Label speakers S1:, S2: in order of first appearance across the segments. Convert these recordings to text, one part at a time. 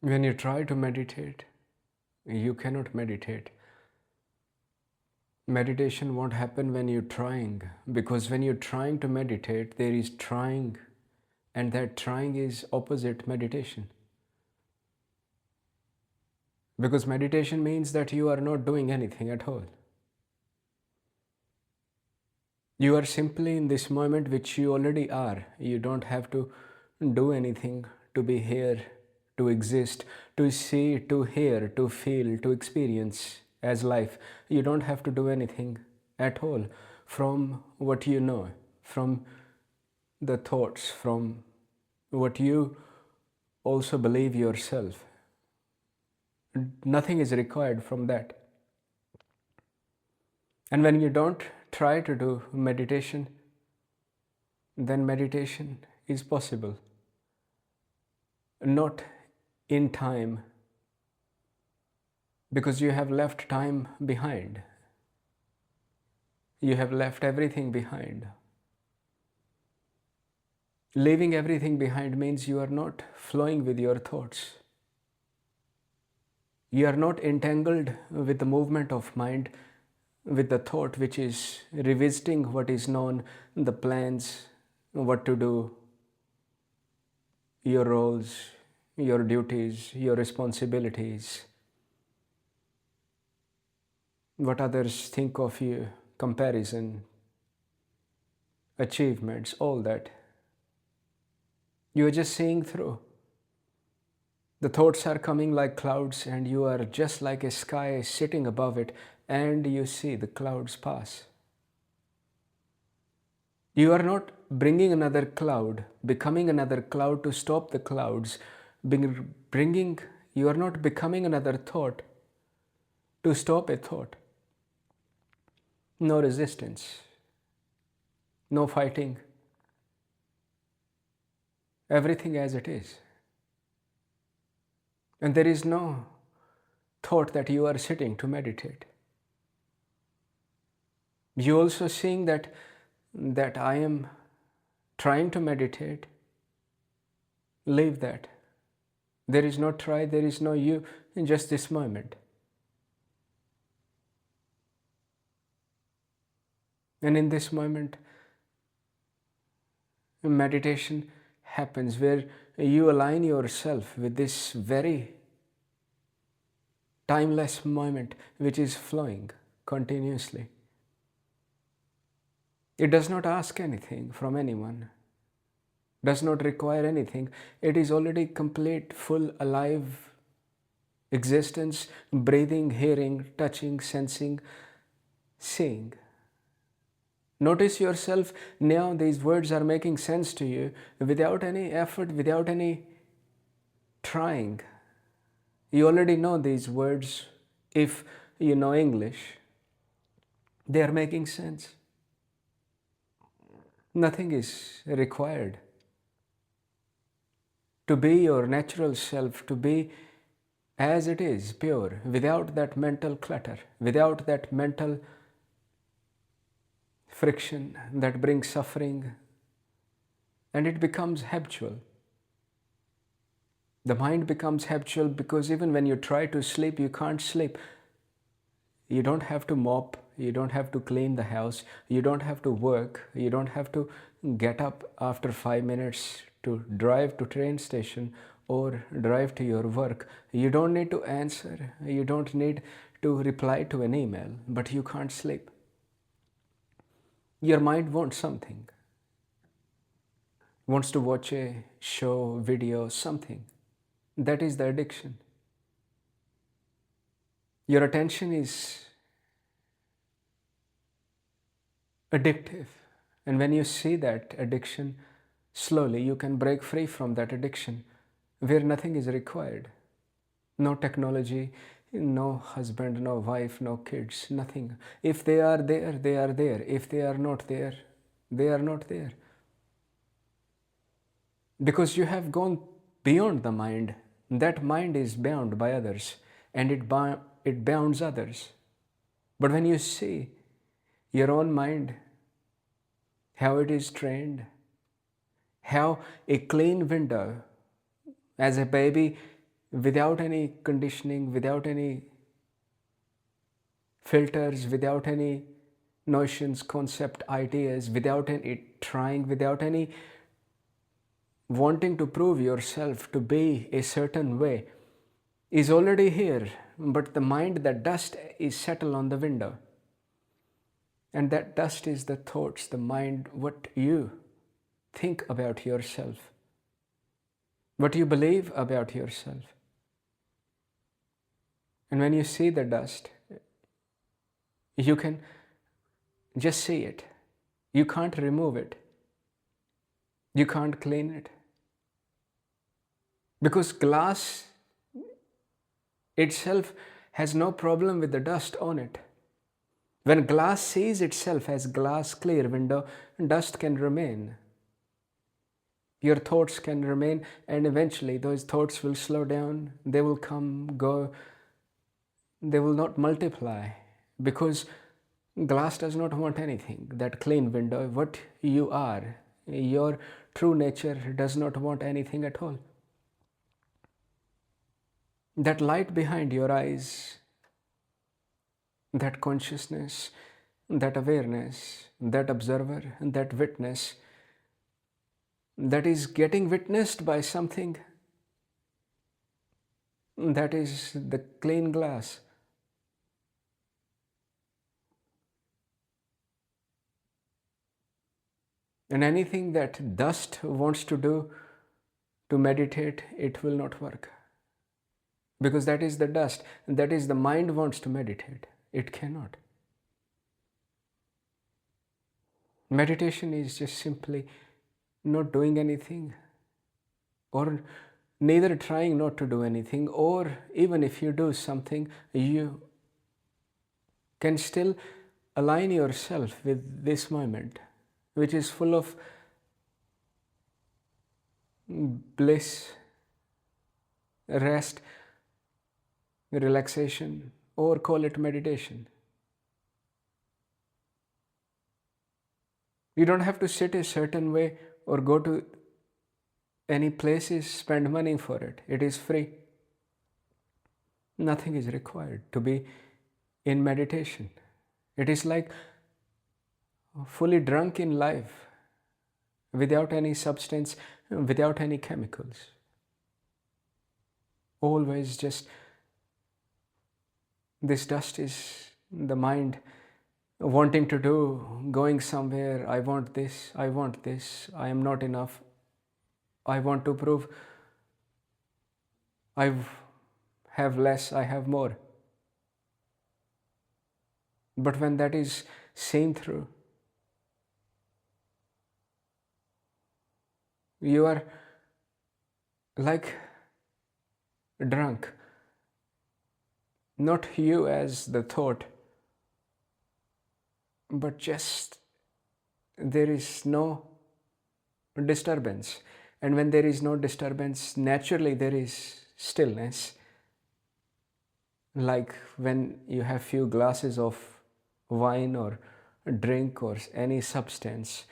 S1: When you try to meditate, you cannot meditate. Meditation won't happen when you're trying, because when you're trying to meditate, there is trying, and that trying is opposite meditation. Because meditation means that you are not doing anything at all. You are simply in this moment, which you already are. You don't have to do anything to be here, to exist, to see, to hear, to feel, to experience as life. You don't have to do anything at all from what you know, from the thoughts, from what you also believe yourself. Nothing is required from that. And when you don't try to do meditation, then meditation is possible. Not in time, because you have left time behind. You have left everything behind. Leaving everything behind means you are not flowing with your thoughts. You are not entangled with the movement of mind, with the thought which is revisiting what is known, the plans, what to do, your roles, your duties, your responsibilities, what others think of you, comparison, achievements, all that. You are just seeing through. The thoughts are coming like clouds, and you are just like a sky sitting above it, and you see the clouds pass. You are not bringing another cloud, becoming another cloud to stop the clouds, you are not becoming another thought to stop a thought. No resistance, no fighting, everything as it is. And there is no thought that you are sitting to meditate. You also seeing that I am trying to meditate. Leave that. There is no try, there is no you in just this moment. And in this moment, meditation happens where you align yourself with this very timeless moment which is flowing continuously. It does not ask anything from anyone, does not require anything. It is already complete, full, alive existence, breathing, hearing, touching, sensing, seeing. Notice yourself now, these words are making sense to you without any effort, without any trying. You already know these words if you know English. They are making sense. Nothing is required. To be your natural self, to be as it is, pure, without that mental clutter, without that mental friction that brings suffering, and it becomes habitual. The mind becomes habitual because even when you try to sleep, you can't sleep. You don't have to mop, you don't have to clean the house, you don't have to work, you don't have to get up after 5 minutes to drive to train station or drive to your work. You don't need to answer, you don't need to reply to an email, but you can't sleep. Your mind wants something, wants to watch a show, video, something. That is the addiction. Your attention is addictive. And when you see that addiction, slowly you can break free from that addiction where nothing is required. No technology, no husband, no wife, no kids, nothing. If they are there, they are there. If they are not there, they are not there. Because you have gone beyond the mind. That mind is bound by others, and it bounds others. But when you see your own mind, how it is trained, how a clean window, as a baby without any conditioning, without any filters, without any notions, concept, ideas, without any trying, without any wanting to prove yourself to be a certain way, is already here. But the mind, that dust, is settled on the window. And that dust is the thoughts, the mind, what you think about yourself, what you believe about yourself. And when you see the dust, you can just see it. You can't remove it. You can't clean it. Because glass itself has no problem with the dust on it. When glass sees itself as glass clear window, dust can remain. Your thoughts can remain, and eventually those thoughts will slow down. They will come, go. They will not multiply, because glass does not want anything. That clean window, what you are, your true nature, does not want anything at all. That light behind your eyes, that consciousness, that awareness, that observer, that witness, that is getting witnessed by something, that is the clean glass. And anything that dust wants to do to meditate, it will not work. Because that is the dust, that is the mind wants to meditate. It cannot. Meditation is just simply not doing anything, or neither trying not to do anything, or even if you do something, you can still align yourself with this moment, which is full of bliss, rest, relaxation, or call it meditation. You don't have to sit a certain way or go to any places, spend money for it. It is free. Nothing is required to be in meditation. It is like fully drunk in life, without any substance, without any chemicals. Always just this dust is the mind wanting to do, going somewhere. I want this, I want this, I am not enough. I want to prove I have less, I have more. But when that is seen through, you are like drunk. Not you as the thought, but just there is no disturbance. And when there is no disturbance, naturally there is stillness. Like when you have few glasses of wine or drink or any substance,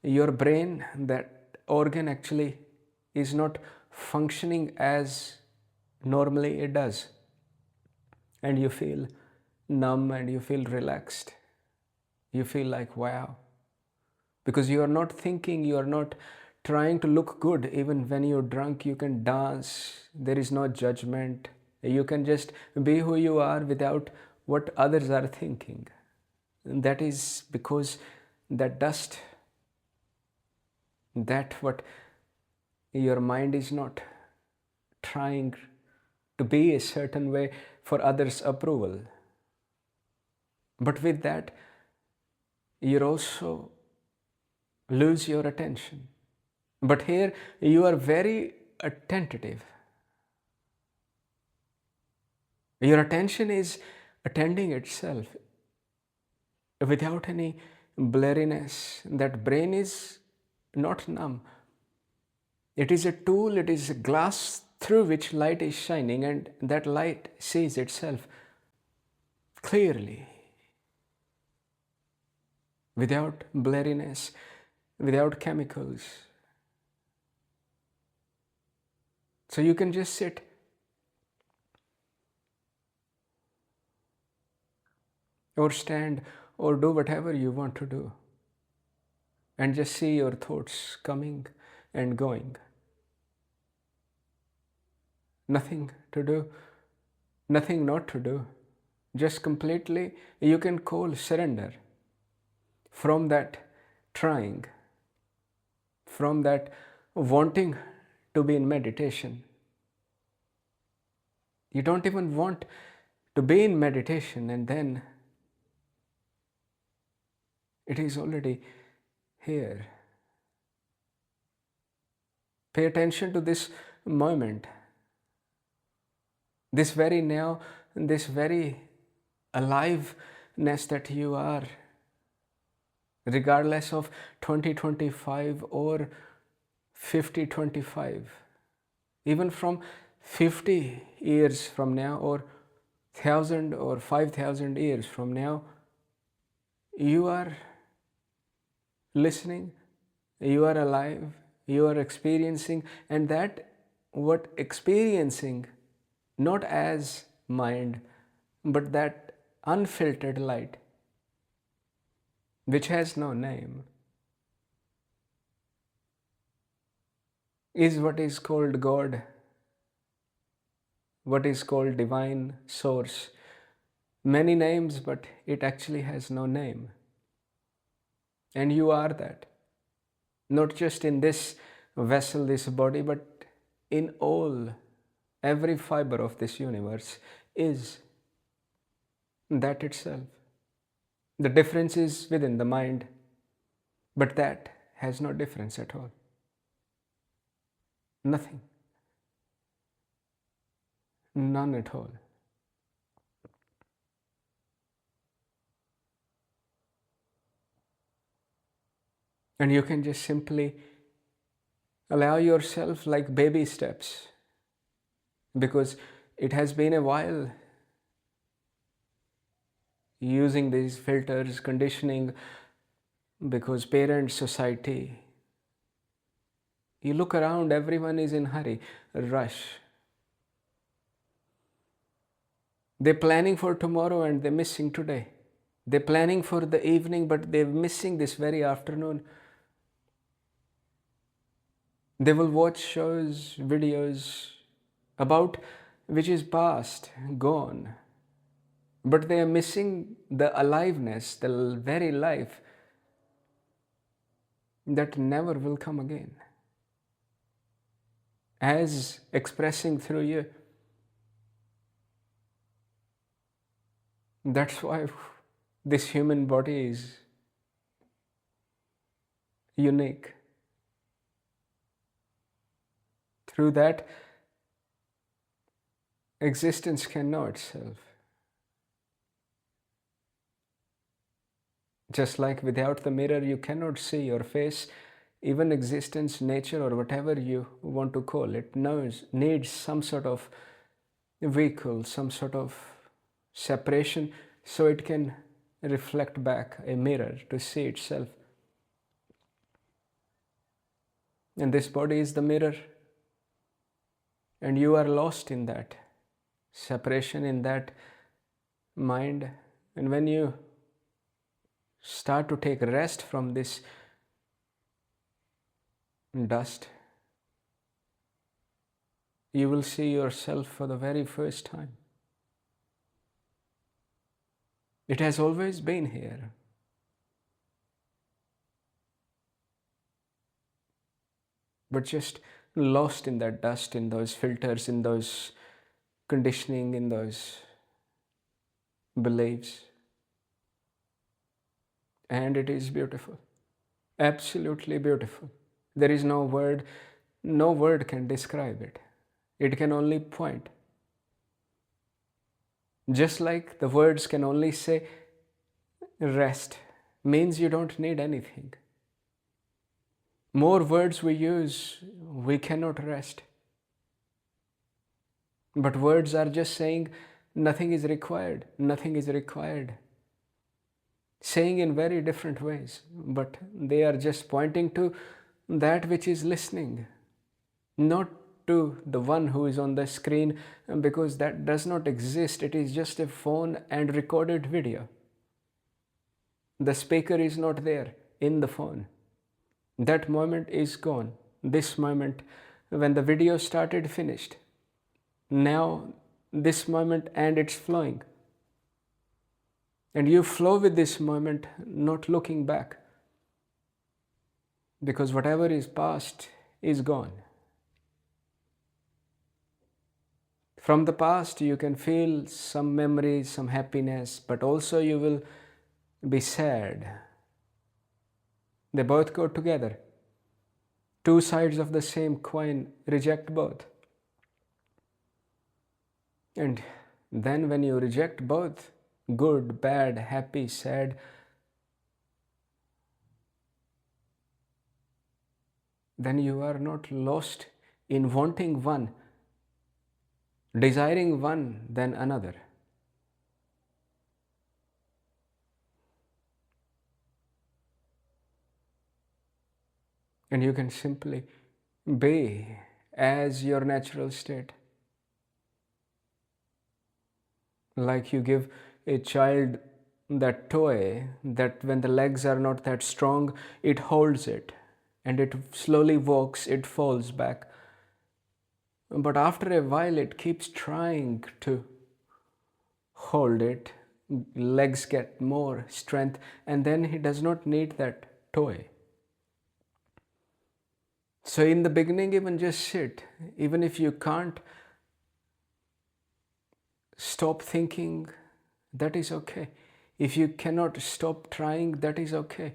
S1: your brain, that organ, actually is not functioning as normally it does. And you feel numb and you feel relaxed. You feel like, wow. Because you are not thinking, you are not trying to look good. Even when you're drunk, you can dance. There is no judgment. You can just be who you are without what others are thinking. And that is because that dust, that what your mind is not trying to be a certain way for others' approval. But with that, you also lose your attention. But here you are very attentive. Your attention is attending itself without any blurriness. That brain is not numb. It is a tool, it is a glass through which light is shining, and that light sees itself clearly, without blurriness, without chemicals. So you can just sit or stand or do whatever you want to do, and just see your thoughts coming and going. Nothing to do, nothing not to do. Just completely, you can call surrender from that trying, from that wanting to be in meditation. You don't even want to be in meditation, and then it is already here. Pay attention to this moment, this very now, this very aliveness that you are, regardless of 2025 or 5025. Even from 50 years from now, or 1,000 or 5,000 years from now, you are listening, you are alive, you are experiencing, and that what experiencing, not as mind, but that unfiltered light, which has no name, is what is called God, what is called divine source. Many names, but it actually has no name. And you are that. Not just in this vessel, this body, but in all, every fiber of this universe is that itself. The difference is within the mind, but that has no difference at all. Nothing. None at all. And you can just simply allow yourself, like baby steps, because it has been a while using these filters, conditioning, because parents, society, you look around, everyone is in hurry, rush. They're planning for tomorrow and they're missing today. They're planning for the evening, but they're missing this very afternoon. They will watch shows, videos about which is past, gone. But they are missing the aliveness, the very life that never will come again. As expressing through you. That's why this human body is unique. Through that, existence can know itself. Just like without the mirror, you cannot see your face. Even existence, nature, or whatever you want to call it, needs some sort of vehicle, some sort of separation, so it can reflect back a mirror to see itself. And this body is the mirror. And you are lost in that separation, in that mind. And when you start to take rest from this dust, you will see yourself for the very first time. It has always been here. But just lost in that dust, in those filters, in those conditioning, in those beliefs. And it is beautiful. Absolutely beautiful. There is no word can describe it. It can only point. Just like the words can only say rest, means you don't need anything. More words we use, we cannot rest. But words are just saying nothing is required, nothing is required. Saying in very different ways, but they are just pointing to that which is listening, not to the one who is on the screen, because that does not exist. It is just a phone and recorded video. The speaker is not there in the phone. That moment is gone. This moment, when the video started, finished. Now, this moment and it's flowing. And you flow with this moment, not looking back. Because whatever is past is gone. From the past, you can feel some memories, some happiness, but also you will be sad. They both go together. Two sides of the same coin reject both. And then, when you reject both, good, bad, happy, sad, then you are not lost in wanting one, desiring one, then another. And you can simply be as your natural state. Like you give a child that toy that when the legs are not that strong, it holds it and it slowly walks, it falls back. But after a while, it keeps trying to hold it, legs get more strength, and then he does not need that toy. So, in the beginning, even just sit, even if you can't stop thinking, that is okay. If you cannot stop trying, that is okay.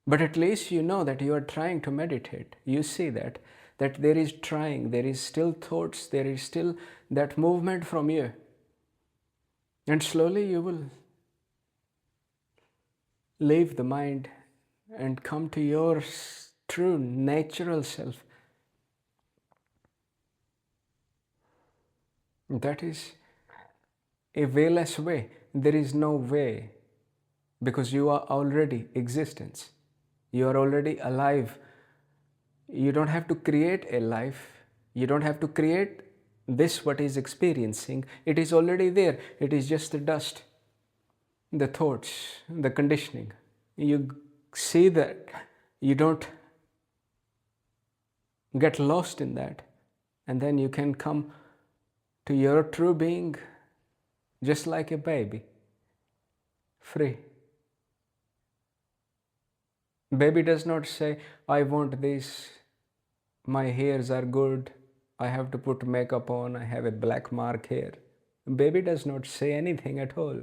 S1: But at least you know that you are trying to meditate. You see that there is trying, there is still thoughts, there is still that movement from you. And slowly you will leave the mind and come to your true natural self. That is a wayless way. There is no way because you are already existence. You are already alive. You don't have to create a life. You don't have to create this what is experiencing. It is already there. It is just the dust, the thoughts, the conditioning. You see that. You don't get lost in that. And then you can come to your true being just like a baby, free. Baby does not say, I want this, my hairs are good, I have to put makeup on, I have a black mark here. Baby does not say anything at all.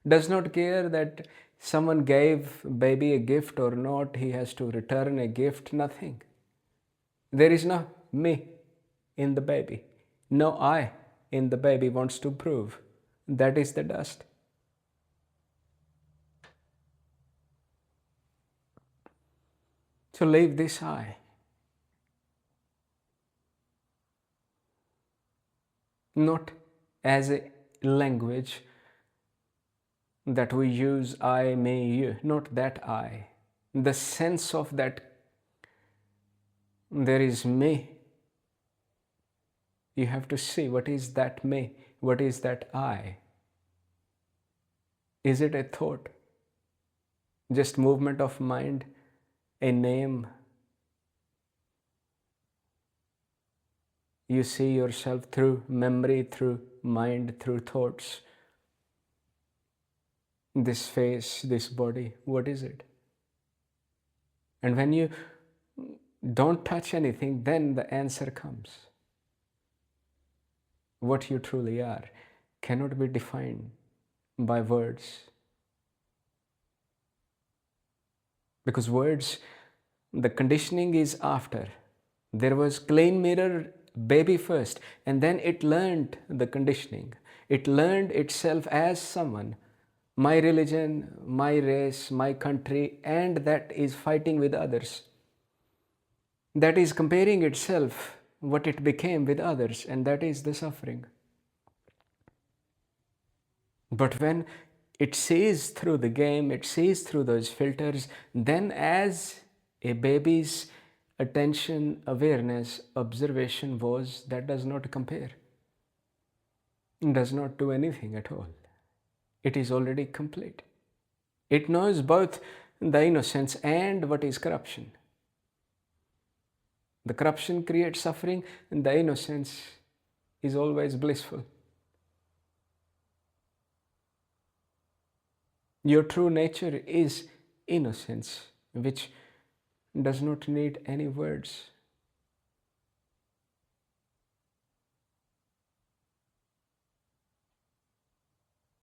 S1: Does not care that someone gave baby a gift or not, he has to return a gift, nothing. There is no me in the baby. No I in the baby wants to prove. That is the dust. So leave this I. Not as a language that we use I, me, you, not that I. The sense of that there is me. You have to see what is that me, what is that I. Is it a thought? Just movement of mind, a name? You see yourself through memory, through mind, through thoughts. This face, this body, what is it? And when you don't touch anything, then the answer comes. What you truly are cannot be defined by words. Because words, the conditioning is after. There was clean mirror baby first, and then it learned the conditioning. It learned itself as someone, my religion, my race, my country, and that is fighting with others. That is comparing itself, what it became with others, and that is the suffering. But when it sees through the game, it sees through those filters, then as a baby's attention, awareness, observation was, that does not compare, does not do anything at all. It is already complete. It knows both the innocence and what is corruption. The corruption creates suffering, and the innocence is always blissful. Your true nature is innocence, which does not need any words.